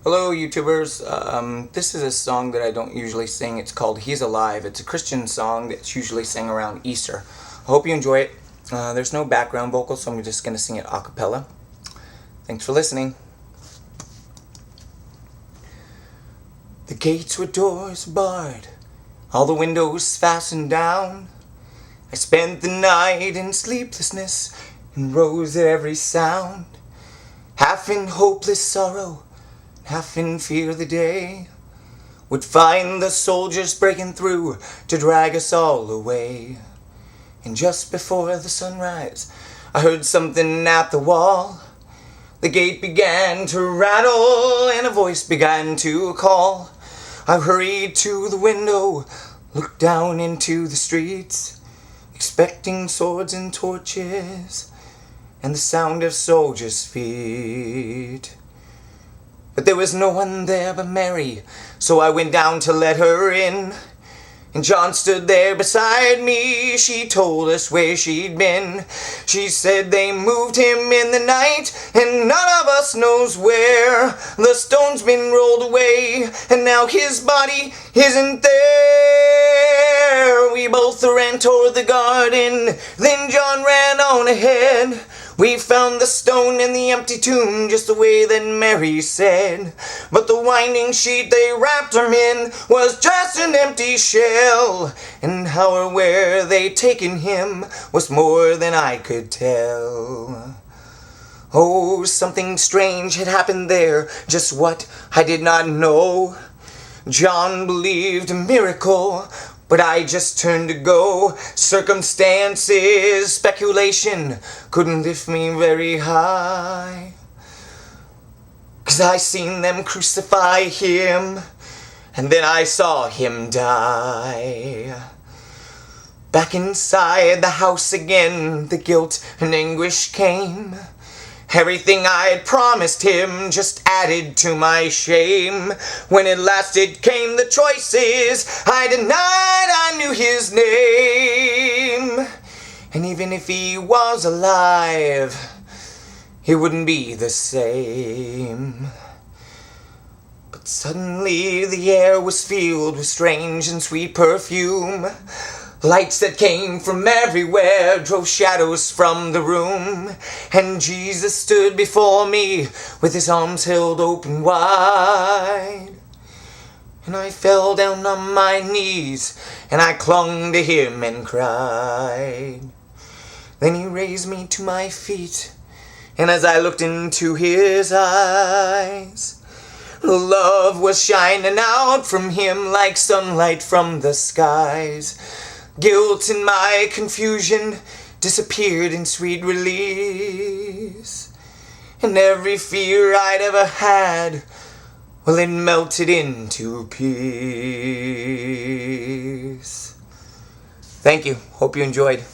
Hello YouTubers, this is a song that I don't usually sing. It's called He's Alive. It's a Christian song that's usually sang around Easter. I hope you enjoy it. There's no background vocals, so I'm just going to sing it a cappella. Thanks for listening. The gates with doors barred, all the windows fastened down. I spent the night in sleeplessness and rose at every sound. Half in hopeless sorrow, half in fear the day would find the soldiers breaking through to drag us all away. And just before the sunrise, I heard something at the wall. The gate began to rattle and a voice began to call. I hurried to the window, looked down into the streets, expecting swords and torches and the sound of soldiers' feet. But there was no one there but Mary, so I went down to let her in. And John stood there beside me. She told us where she'd been. She said they moved him in the night, and none of us knows where. The stone's been rolled away, and now his body isn't there. We both ran toward the garden, then John ran on ahead. We found the stone in the empty tomb, just the way that Mary said. But the winding sheet they wrapped him in was just an empty shell. And how or where they'd taken him was more than I could tell. Oh, something strange had happened there, just what I did not know. John believed a miracle, but I just turned to go. Circumstances, speculation couldn't lift me very high. 'Cause I seen them crucify him, and then I saw him die. Back inside the house again, the guilt and anguish came. Everything I had promised him just added to my shame. When at last it came the choices, I denied I knew his name. And even if he was alive, it wouldn't be the same. But suddenly the air was filled with strange and sweet perfume. Lights that came from everywhere drove shadows from the room. And Jesus stood before me with his arms held open wide. And I fell down on my knees and I clung to him and cried. Then he raised me to my feet, and as I looked into his eyes, love was shining out from him like sunlight from the skies. Guilt and my confusion disappeared in sweet release. And every fear I'd ever had, well, it melted into peace. Thank you. Hope you enjoyed.